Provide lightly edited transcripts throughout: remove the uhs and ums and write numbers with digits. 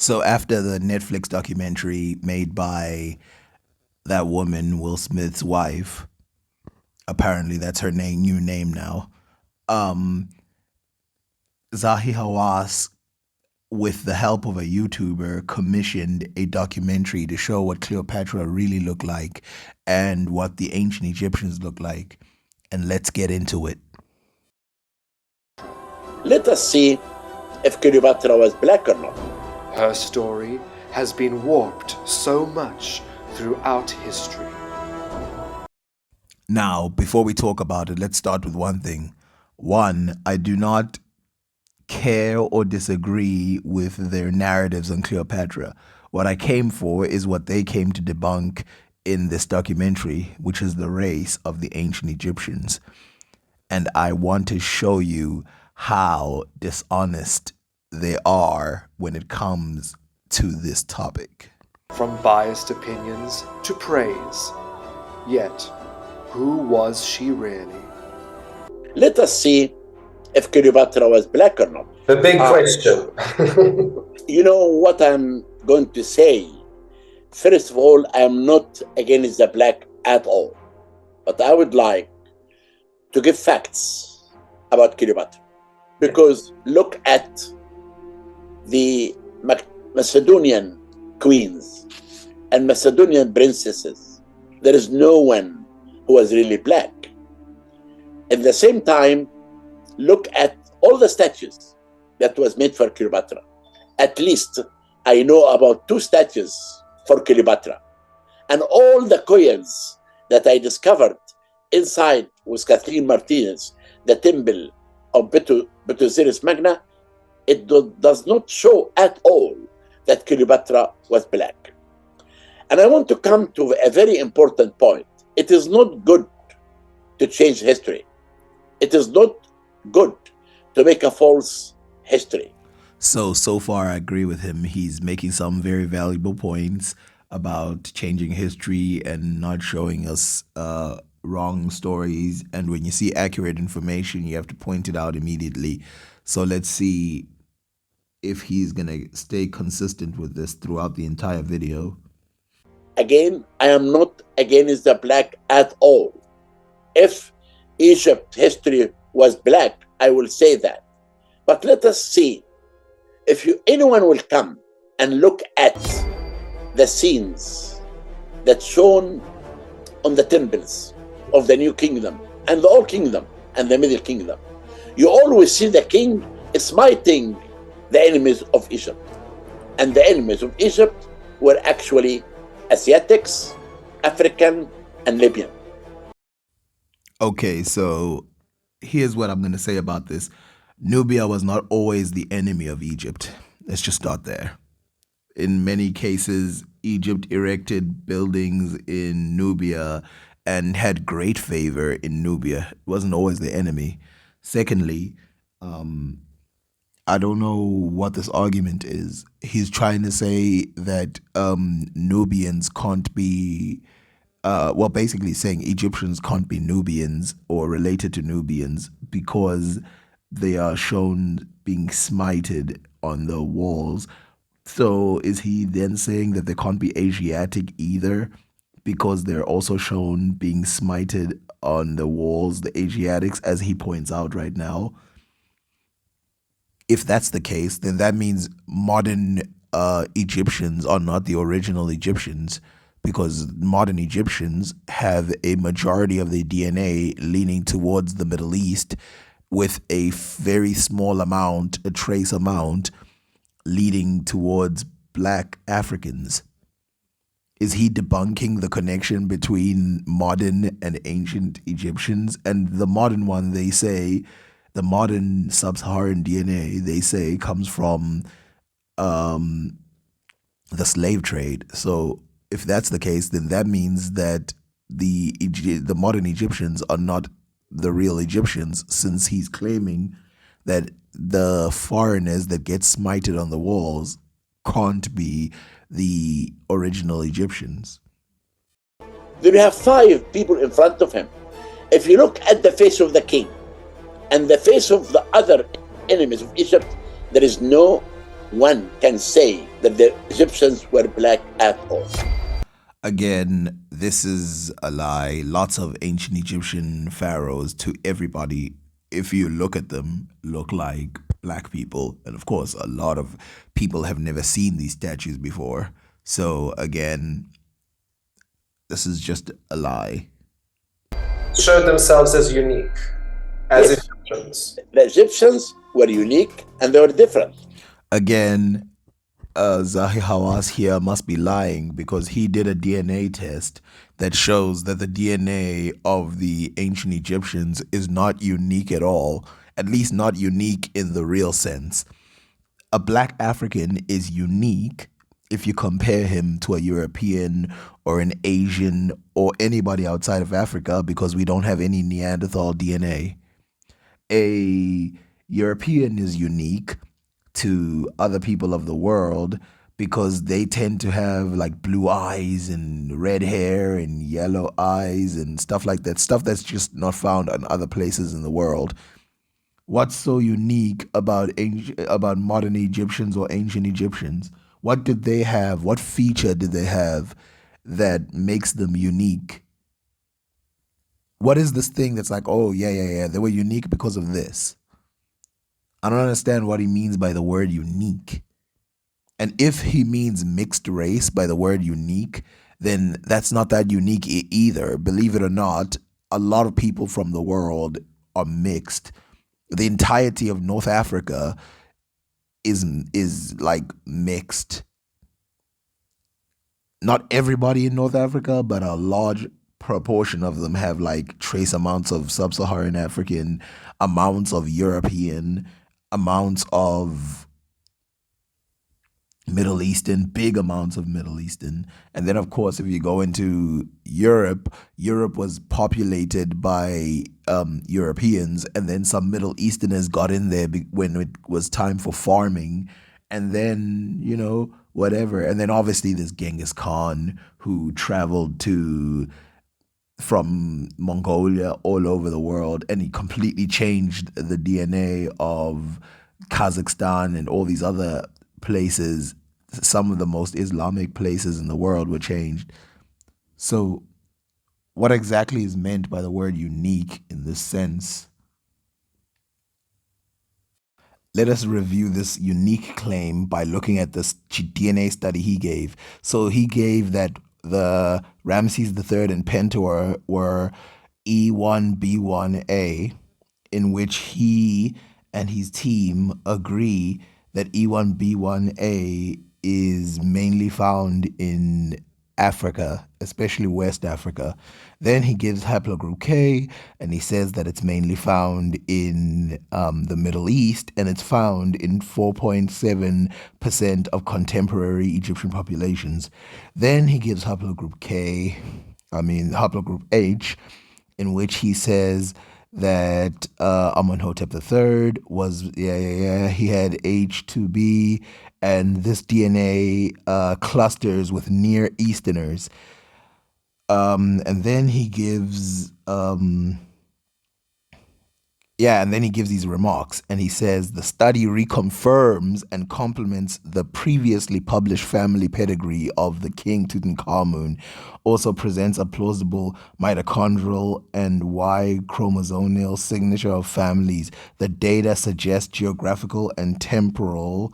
So after the Netflix documentary made by that woman, Will Smith's wife, apparently that's her new name now, um, Zahi Hawass, with the help of a YouTuber, commissioned a documentary to show what Cleopatra really looked like and what the ancient Egyptians looked like. And let's get into it. Let us see if Cleopatra was black or not. Her story has been warped so much throughout history. Now, before we talk about it, let's start with one thing. One, I do not care or disagree with their narratives on Cleopatra. What I came for is what they came to debunk in this documentary, which is the race of the ancient Egyptians. And I want to show you how dishonest they are when it comes to this topic. From biased opinions to praise. Yet, who was she really? Let us see if Cleopatra was black or not. The big question. You know what I'm going to say? First of all, I am not against the black at all. But I would like to give facts about Cleopatra. Because look at the Macedonian queens and Macedonian princesses. There is no one who was really black. At the same time, look at all the statues that was made for Cleopatra. At least I know about 2 statues for Cleopatra. And all the coins that I discovered inside with Kathleen Martinez, the temple of Botosiris Magna, it does not show at all that Cleopatra was black. And I want to come to a very important point. It is not good to change history. It is not good to make a false history. So far I agree with him. He's making some very valuable points about changing history and not showing us wrong stories. And when you see accurate information, you have to point it out immediately. So let's see if he's going to stay consistent with this throughout the entire video. Again, I am not against the black at all. If Egypt history was black, I will say that. But let us see if anyone will come and look at the scenes that shown on the temples of the New Kingdom and the Old Kingdom and the Middle Kingdom. You always see the king smiting the enemies of Egypt. And the enemies of Egypt were actually Asiatics, African, and Libyan. Okay, so here's what I'm going to say about this. Nubia was not always the enemy of Egypt. Let's just start there. In many cases, Egypt erected buildings in Nubia and had great favor in Nubia. It wasn't always the enemy. Secondly, I don't know what this argument is. He's trying to say that Nubians can't be, basically saying Egyptians can't be Nubians or related to Nubians because they are shown being smited on the walls. So is he then saying that they can't be Asiatic either because they're also shown being smited on the walls, the Asiatics, as he points out right now? If that's the case, then that means modern Egyptians are not the original Egyptians, because modern Egyptians have a majority of their DNA leaning towards the Middle East, with a very small amount, a trace amount, leading towards black Africans. Is he debunking the connection between modern and ancient Egyptians? And the modern one, they say, the modern sub-Saharan DNA, they say, comes from the slave trade. So if that's the case, then that means that the modern Egyptians are not the real Egyptians, since he's claiming that the foreigners that get smited on the walls can't be the original Egyptians. Then you have 5 people in front of him. If you look at the face of the king and the face of the other enemies of Egypt, there is no one can say that the Egyptians were black at all. Again, this is a lie. Lots of ancient Egyptian pharaohs, to everybody, if you look at them, look like black people. And of course, a lot of people have never seen these statues before. So again, this is just a lie. Showed themselves as unique, as Yes. Egyptians. The Egyptians were unique and they were different. Again, Zahi Hawass here must be lying because he did a DNA test that shows that the DNA of the ancient Egyptians is not unique at all, at least not unique in the real sense. A black African is unique if you compare him to a European or an Asian or anybody outside of Africa because we don't have any Neanderthal DNA. A European is unique to other people of the world because they tend to have like blue eyes and red hair and yellow eyes and stuff like that, stuff that's just not found in other places in the world. What's so unique about modern Egyptians or ancient Egyptians? What did they have? What feature did they have that makes them unique? What is this thing that's like, oh, yeah, they were unique because of this? I don't understand what he means by the word unique. And if he means mixed race by the word unique, then that's not that unique either. Believe it or not, a lot of people from the world are mixed. The entirety of North Africa is like mixed. Not everybody in North Africa, but a large proportion of them have like trace amounts of sub-Saharan African, amounts of European, amounts of Middle Eastern, big amounts of Middle Eastern. And then, of course, if you go into Europe, Europe was populated by Europeans, and then some Middle Easterners got in there when it was time for farming. And then, whatever. And then obviously there's Genghis Khan, who traveled from Mongolia all over the world, and he completely changed the DNA of Kazakhstan and all these other places. Some of the most Islamic places in the world were changed. So what exactly is meant by the word unique in this sense? Let us review this unique claim by looking at this DNA study he gave. So he gave that the Ramses III and Pentuer were E1B1A, in which he and his team agree that E1B1A is mainly found in Africa, especially West Africa. Then he gives haplogroup K, and he says that it's mainly found in the Middle East, and it's found in 4.7% of contemporary Egyptian populations. Then he gives haplogroup H, in which he says that Amenhotep III was, he had H2B, and this DNA clusters with Near Easterners. And then he gives these remarks, and he says the study reconfirms and complements the previously published family pedigree of the King Tutankhamun, also presents a plausible mitochondrial and Y chromosomal signature of families. The data suggests geographical and temporal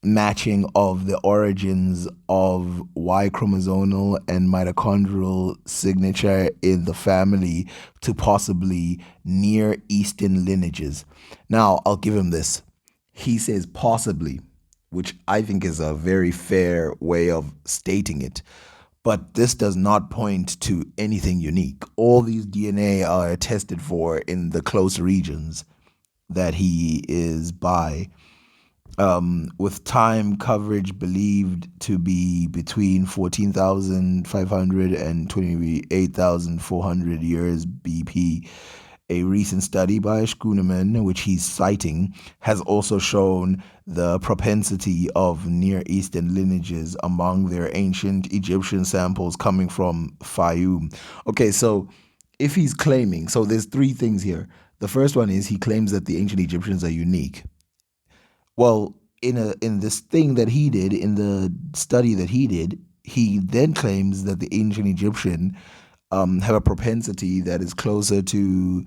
matching of the origins of Y chromosomal and mitochondrial signature in the family to possibly Near Eastern lineages. Now, I'll give him this. He says possibly, which I think is a very fair way of stating it. But this does not point to anything unique. All these DNA are tested for in the close regions that he is by. With time coverage believed to be between 14,500 and 28,400 years BP. A recent study by Schooneman, which he's citing, has also shown the propensity of Near Eastern lineages among their ancient Egyptian samples coming from Fayum. Okay, so if he's claiming, so there's three things here. The first one is he claims that the ancient Egyptians are unique. Well, in this thing that he did, in the study that he did, he then claims that the ancient Egyptian have a propensity that is closer to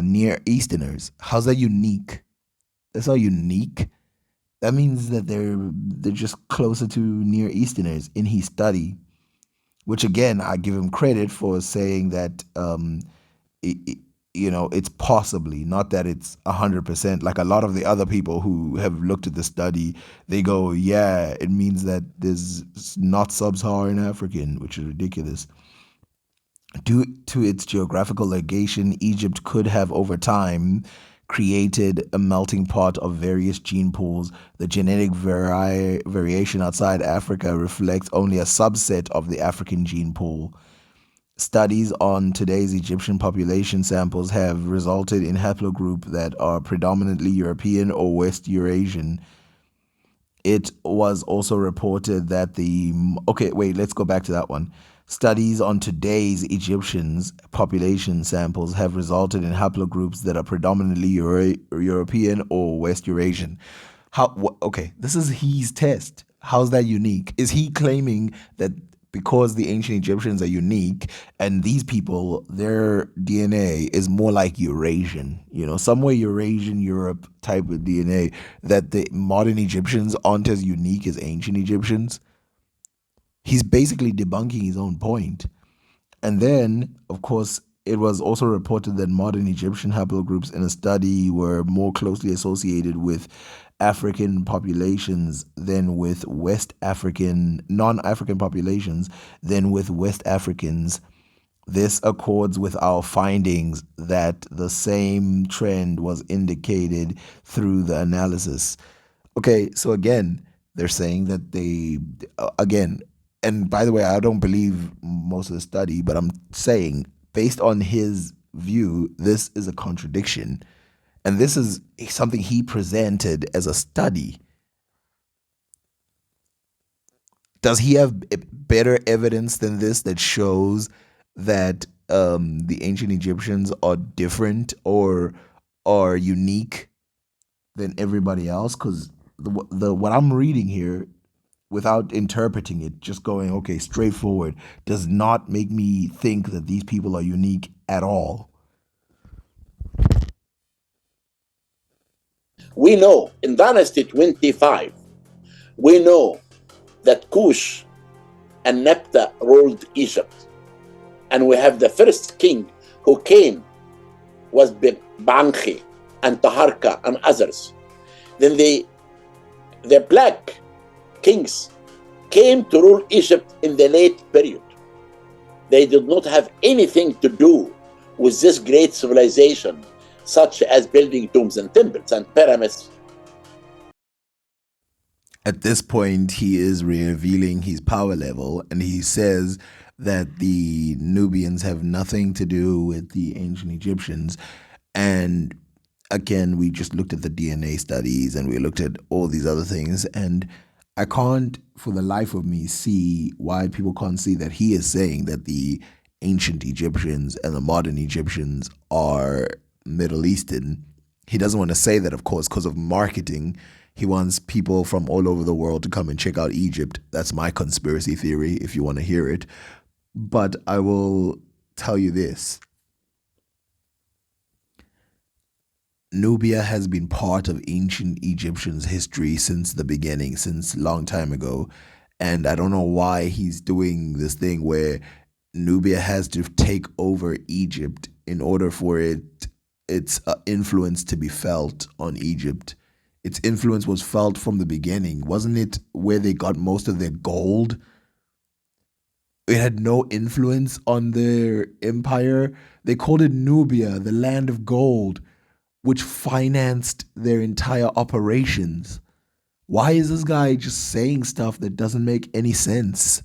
Near Easterners. How's that unique? That's not unique. That means that they're just closer to Near Easterners in his study. Which again, I give him credit for saying that it, it's possibly, not that it's 100%. Like a lot of the other people who have looked at the study, they go, yeah, it means that there's not sub-Saharan African, which is ridiculous. Due to its geographical location, Egypt could have over time created a melting pot of various gene pools. The genetic variation outside Africa reflects only a subset of the African gene pool. Studies on today's Egyptian population samples have resulted in haplogroups that are predominantly European or West Eurasian. It was also reported that let's go back to that one. Studies on today's Egyptians population samples have resulted in haplogroups that are predominantly European or West Eurasian. This is his test. How's that unique? Is he claiming that because the ancient Egyptians are unique and these people, their DNA is more like Eurasian, somewhere Eurasian, Europe type of DNA, that the modern Egyptians aren't as unique as ancient Egyptians? He's basically debunking his own point. And then, of course, it was also reported that modern Egyptian haplogroups in a study were more closely associated with African populations than with West African, non-African populations than with West Africans. This accords with our findings that the same trend was indicated through the analysis. Okay, so again, they're saying that and by the way, I don't believe most of the study, but I'm saying based on his view, this is a contradiction. And this is something he presented as a study. Does he have better evidence than this that shows that the ancient Egyptians are different or are unique than everybody else? Because what I'm reading here, without interpreting it, just going, okay, straightforward, does not make me think that these people are unique at all. We know in Dynasty 25, we know that Cush and Nepta ruled Egypt. And we have the first king who came was Banchi and Taharka and others. Then the black kings came to rule Egypt in the late period. They did not have anything to do with this great civilization, such as building tombs and temples and pyramids. At this point, he is revealing his power level, and he says that the Nubians have nothing to do with the ancient Egyptians. And again, we just looked at the DNA studies and we looked at all these other things, and I can't for the life of me see why people can't see that he is saying that the ancient Egyptians and the modern Egyptians are Middle Eastern. He doesn't want to say that, of course, because of marketing. He wants people from all over the world to come and check out Egypt. That's my conspiracy theory, if you want to hear it. But I will tell you this. Nubia has been part of ancient Egyptians' history since the beginning, since a long time ago. And I don't know why he's doing this thing where Nubia has to take over Egypt in order for its influence to be felt on Egypt. Its influence was felt from the beginning. Wasn't it where they got most of their gold? It had no influence on their empire. They called it Nubia, the land of gold, which financed their entire operations. Why is this guy just saying stuff that doesn't make any sense?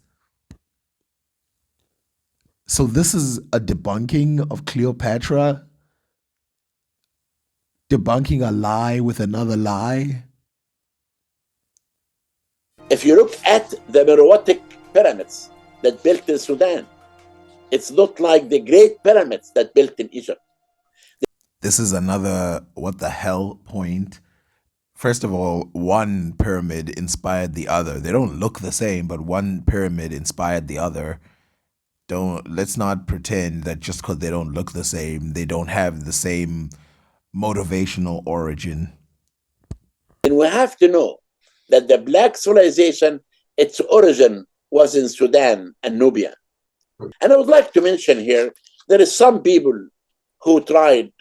So this is a debunking of Cleopatra? Debunking a lie with another lie? If you look at the Meroitic pyramids that built in Sudan, it's not like the great pyramids that built in Egypt. This is another what the hell point First of all, one pyramid inspired the other. They don't look the same, but one pyramid inspired the other. Let's not pretend that just because they don't look the same, they don't have the same motivational origin. And we have to know that the black civilization, its origin was in Sudan and Nubia. And I would like to mention here, there is some people who tried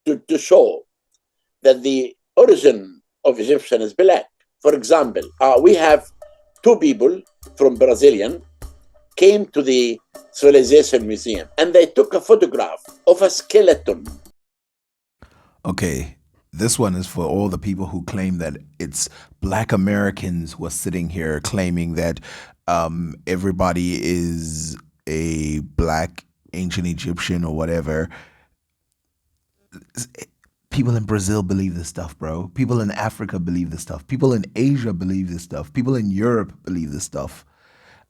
to show that the origin of Egyptian is black. For example, we have two people from Brazilian came to the Civilization Museum and they took a photograph of a skeleton. Okay, this one is for all the people who claim that it's black Americans who are sitting here claiming that everybody is a black ancient Egyptian or whatever. People in Brazil believe this stuff, bro. People in Africa believe this stuff. People in Asia believe this stuff. People in Europe believe this stuff.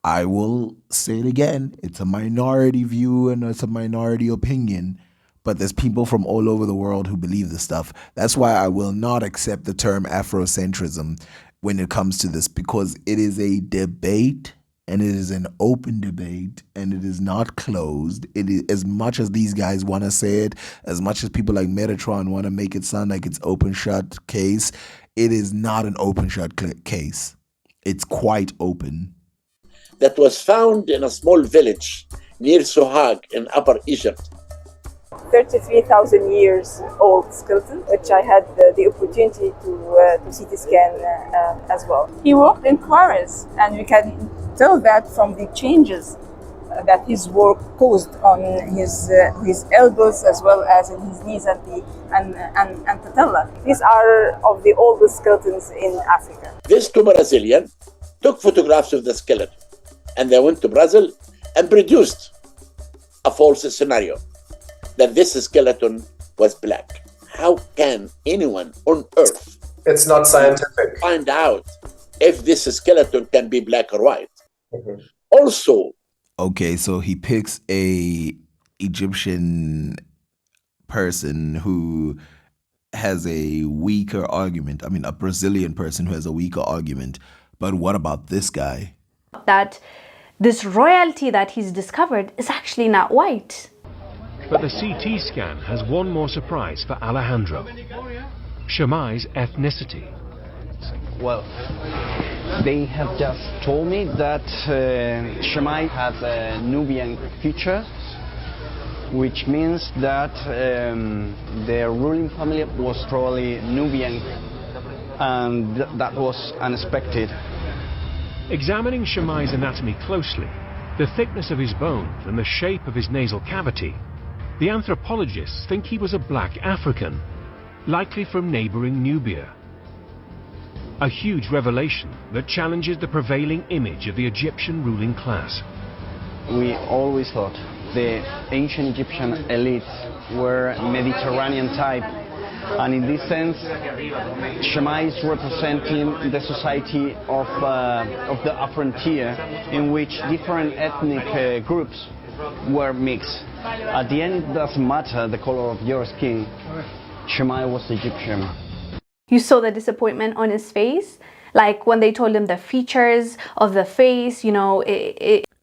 I will say it again. It's a minority view and it's a minority opinion, but there's people from all over the world who believe this stuff. That's why I will not accept the term Afrocentrism when it comes to this, because it is a debate and it is an open debate and it is not closed. It is, as much as these guys want to say it, as much as people like Metatron want to make it sound like it's open shut case, it is not an open shut case. It's quite open. That was found in a small village near Sohag in Upper Egypt. 33,000 years old skeleton, which I had the opportunity to CT scan as well. He walked in Paris, and we can tell that from the changes that his work caused on his elbows as well as in his knees and patella. These are of the oldest skeletons in Africa. These two Brazilians took photographs of the skeleton, and they went to Brazil and produced a false scenario that this skeleton was black. How can anyone on earth It's not scientific. find out if this skeleton can be black or white? Mhm. Also, Okay, so he picks a Egyptian person who has a weaker argument. I mean, a Brazilian person who has a weaker argument. But what about this guy? That this royalty that he's discovered is actually not white. But the CT scan has one more surprise for Alejandro. Shammai's ethnicity. Well, they have just told me that Shammai has a Nubian feature, which means that their ruling family was probably Nubian, and that was unexpected. Examining Shammai's anatomy closely, the thickness of his bones and the shape of his nasal cavity, the anthropologists think he was a black African, likely from neighboring Nubia. A huge revelation that challenges the prevailing image of the Egyptian ruling class. We always thought the ancient Egyptian elites were Mediterranean type, and in this sense, Shammai is representing the society of the frontier, in which different ethnic groups were mixed. At the end, it doesn't matter the color of your skin. Shammai was Egyptian. You saw the disappointment on his face, like when they told him the features of the face,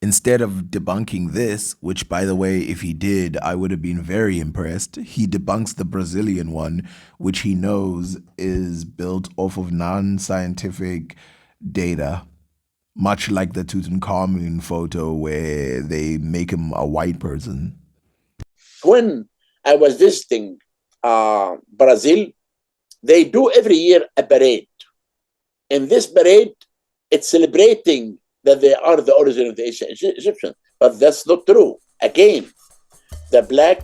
Instead of debunking this, which by the way, if he did, I would have been very impressed, he debunks the Brazilian one, which he knows is built off of non-scientific data, much like the Tutankhamun photo where they make him a white person. when I was visiting Brazil, they do every year a parade. In this parade, it's celebrating that they are the origin of the Egyptians. But that's not true. Again, the black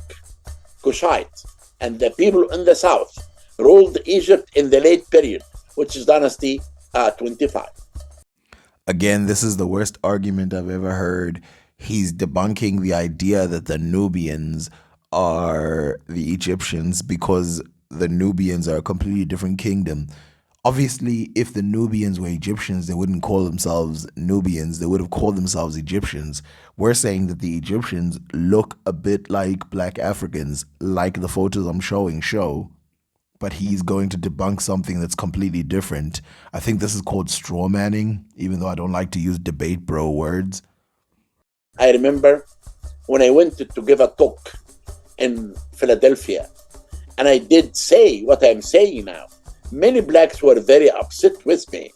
Kushite and the people in the south ruled Egypt in the late period, which is dynasty 25. Again, this is the worst argument I've ever heard. He's debunking the idea that the Nubians are the Egyptians because the Nubians are a completely different kingdom. Obviously, if the Nubians were Egyptians, they wouldn't call themselves Nubians. They would have called themselves Egyptians. We're saying that the Egyptians look a bit like black Africans, like the photos I'm showing show. but he's going to debunk something that's completely different. I think this is called straw manning, even though I don't like to use debate bro words. I remember when I went to give a talk in Philadelphia, and I did say what I'm saying now. Many blacks were very upset with me.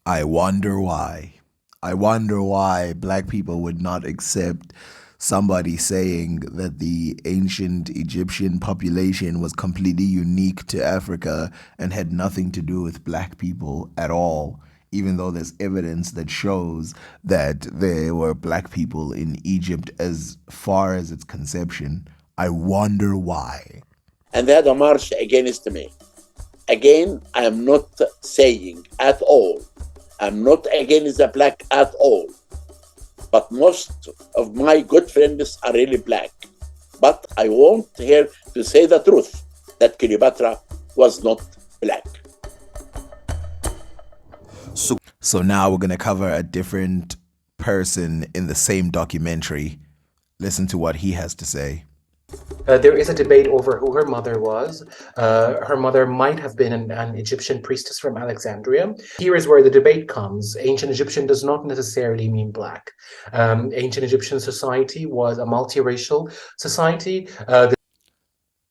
I wonder why. I wonder why black people would not accept somebody saying that the ancient Egyptian population was completely unique to Africa and had nothing to do with black people at all, even though there's evidence that shows that there were black people in Egypt as far as its conception. I wonder why. And they had a march against me. Again, I am not saying at all, I'm not against the black at all. But most of my good friends are really black. But I want here to say the truth, that Cleopatra was not black. So now we're going to cover a different person in the same documentary. Listen to what he has to say. There is a debate over who her mother was. Her mother might have been an Egyptian priestess from Alexandria. Here is where the debate comes. Ancient Egyptian does not necessarily mean black. Ancient Egyptian society was a multiracial society.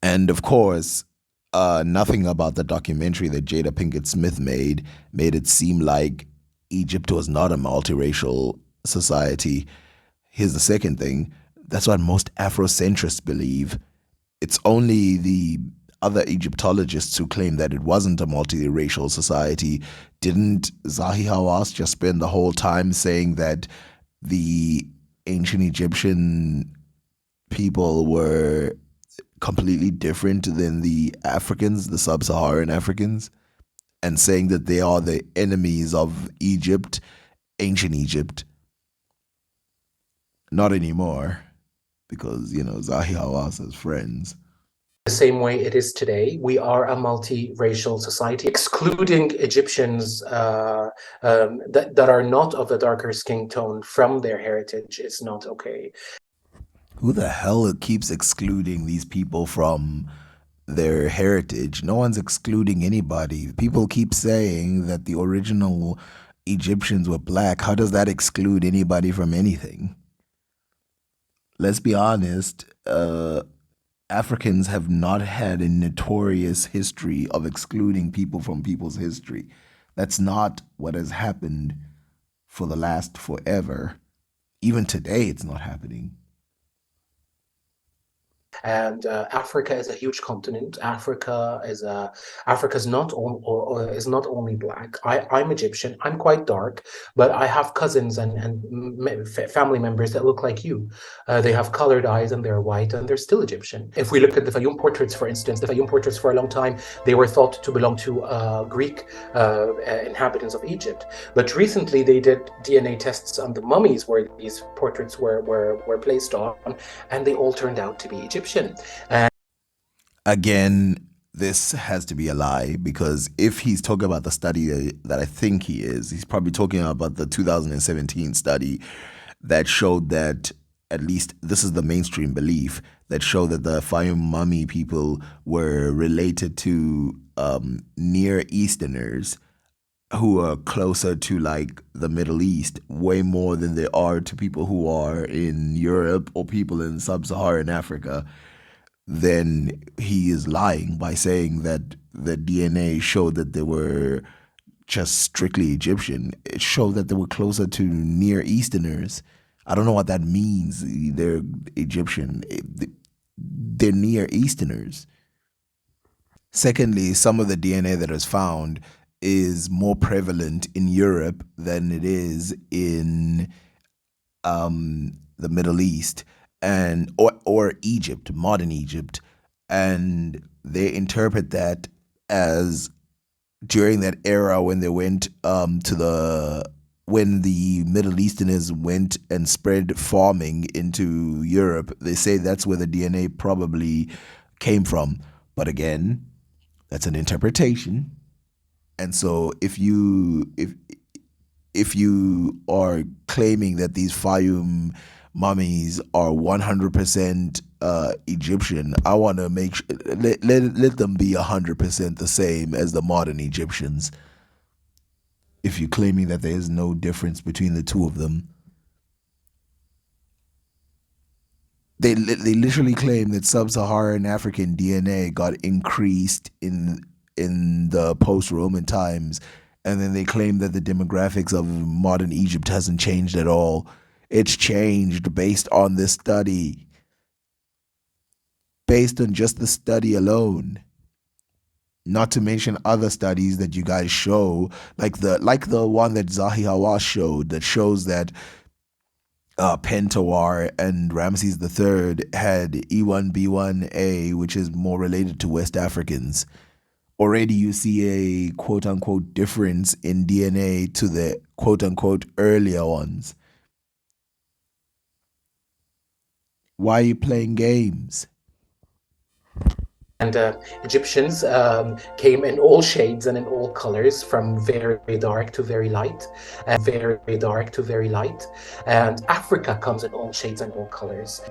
And of course, nothing about the documentary that Jada Pinkett Smith made it seem like Egypt was not a multiracial society. Here's the second thing. That's what most Afrocentrists believe. It's only the other Egyptologists who claim that it wasn't a multiracial society. Didn't Zahi Hawass just spend the whole time saying that the ancient Egyptian people were completely different than the Africans, the sub-Saharan Africans, and saying that they are the enemies of Egypt, ancient Egypt? Not anymore, because, Zahi Hawass has friends. The same way it is today. We are a multiracial society. Excluding Egyptians that are not of a darker skin tone from their heritage is not okay. Who the hell keeps excluding these people from their heritage? No one's excluding anybody. People keep saying that the original Egyptians were black. How does that exclude anybody from anything? Let's be honest, Africans have not had a notorious history of excluding people from people's history. That's not what has happened for the last forever. Even today, it's not happening. And Africa is a huge continent. Africa is not only black. I'm Egyptian. I'm quite dark, but I have cousins and family members that look like you. They have colored eyes and they're white and they're still Egyptian. If we look at the Fayum portraits, for instance, the Fayum portraits for a long time, they were thought to belong to Greek inhabitants of Egypt. But recently they did DNA tests on the mummies where these portraits were placed on, and they all turned out to be Egyptian. Again, this has to be a lie, because if he's talking about the study that I think he is, he's probably talking about the 2017 study that showed that, at least this is the mainstream belief, that showed that the Fayum mummy people were related to Near Easterners who are closer to like the Middle East way more than they are to people who are in Europe or people in sub-Saharan Africa. Then he is lying by saying that the DNA showed that they were just strictly Egyptian. It showed that they were closer to Near Easterners. I don't know what that means. They're Egyptian. They're Near Easterners. Secondly, some of the DNA that is found is more prevalent in Europe than it is in the Middle East and or Egypt, modern Egypt, and they interpret that as during that era when they went when the Middle Easterners went and spread farming into Europe. They say that's where the DNA probably came from. But again, that's an interpretation. And so if you are claiming that these Fayum mummies are 100% Egyptian, I want to make sure, let them be 100% the same as the modern Egyptians. If you're claiming that there is no difference between the two of them, they literally claim that sub-Saharan African DNA got increased in the post-Roman times, and then they claim that the demographics of modern Egypt hasn't changed at all. It's changed based on this study, based on just the study alone. Not to mention other studies that you guys show, like the one that Zahi Hawass showed, that shows that Pentawar and Ramses III had E1B1A, which is more related to West Africans. Already you see a quote-unquote difference in DNA to the quote-unquote earlier ones. Why are you playing games? And Egyptians came in all shades and in all colors, from very dark to very light, and very dark to very light. And Africa comes in all shades and all colors.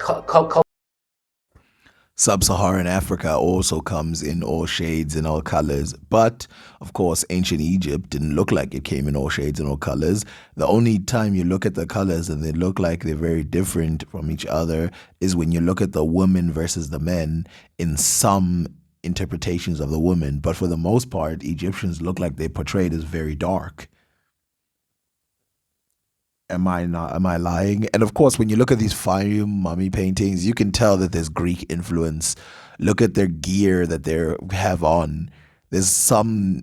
Sub-Saharan Africa also comes in all shades and all colors, but of course ancient Egypt didn't look like it came in all shades and all colors. The only time you look at the colors and they look like they're very different from each other is when you look at the women versus the men in some interpretations of the women, but for the most part Egyptians look like they're portrayed as very dark. Am I lying? And of course, when you look at these Fayum mummy paintings, you can tell that there's Greek influence. Look at their gear that they have on. There's some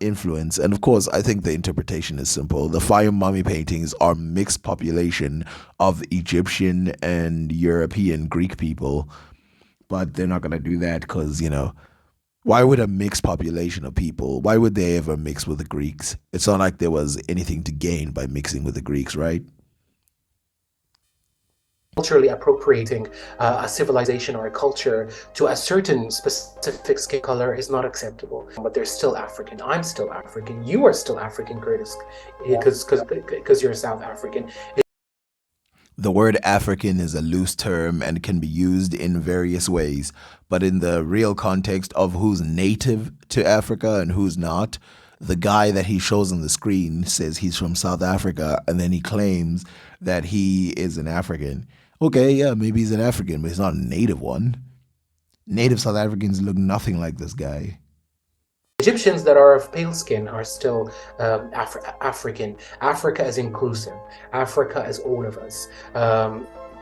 influence. And of course, I think the interpretation is simple. The Fayum mummy paintings are mixed population of Egyptian and European Greek people. But they're not going to do that because, why would a mixed population of people, why would they ever mix with the Greeks? It's not like there was anything to gain by mixing with the Greeks, right? Culturally appropriating a civilization or a culture to a certain specific skin color is not acceptable. But they're still African. I'm still African. You are still African, Curtis, because you're South African. The word African is a loose term and can be used in various ways, but in the real context of who's native to Africa and who's not, the guy that he shows on the screen says he's from South Africa, and then he claims that he is an African. Okay, yeah, maybe he's an African, but he's not a native one. Native South Africans look nothing like this guy. Egyptians that are of pale skin are still African. Africa is inclusive. Africa is all of us.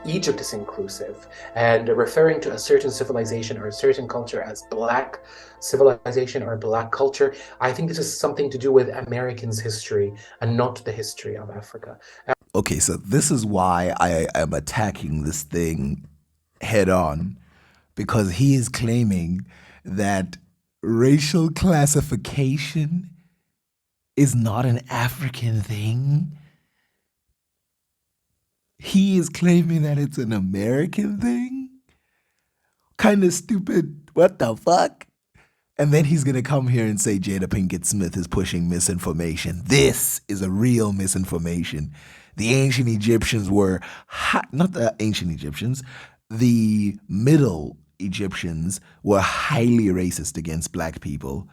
Egypt is inclusive. And referring to a certain civilization or a certain culture as black civilization or black culture, I think this is something to do with Americans' history and not the history of Africa. Okay, so this is why I am attacking this thing head on, because he is claiming that racial classification is not an African thing. He is claiming that it's an American thing. Kind of stupid. What the fuck? And then he's going to come here and say Jada Pinkett Smith is pushing misinformation. This is a real misinformation. The ancient Egyptians were, not the ancient Egyptians, the Middle Egyptians were highly racist against black people.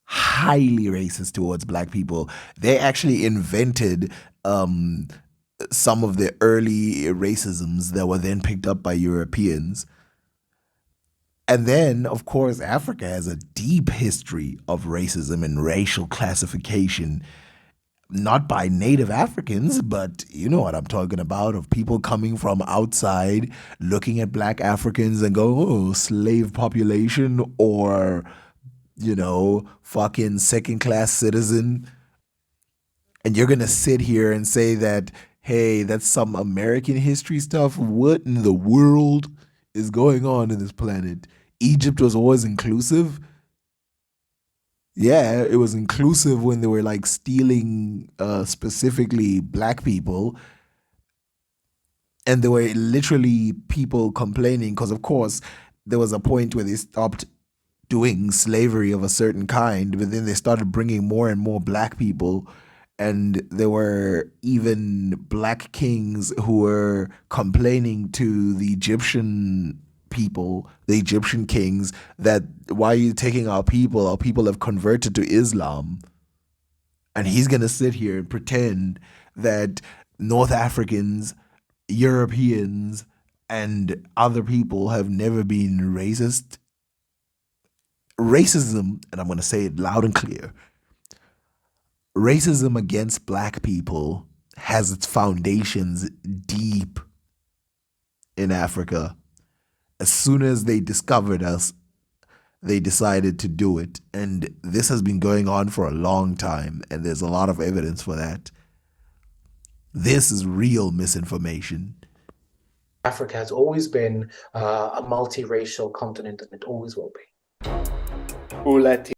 Highly racist towards black people. They actually invented some of the early racisms that were then picked up by Europeans. And then, of course, Africa has a deep history of racism and racial classification, not by native Africans, but you know what I'm talking about, of people coming from outside, looking at black Africans and go, oh, slave population, or, fucking second-class citizen. And you're going to sit here and say that, hey, that's some American history stuff? What in the world is going on in this planet? Egypt was always inclusive? Yeah, it was inclusive when they were like stealing specifically black people. And there were literally people complaining because, of course, there was a point where they stopped doing slavery of a certain kind, but then they started bringing more and more black people. And there were even black kings who were complaining to the Egyptian people, the Egyptian kings, that why are you taking our people? Our people have converted to Islam. And he's going to sit here and pretend that North Africans, Europeans, and other people have never been racist. Racism, and I'm going to say it loud and clear, racism against black people has its foundations deep in Africa. As soon as they discovered us, they decided to do it. And this has been going on for a long time, and there's a lot of evidence for that. This is real misinformation. Africa has always been a multiracial continent, and it always will be.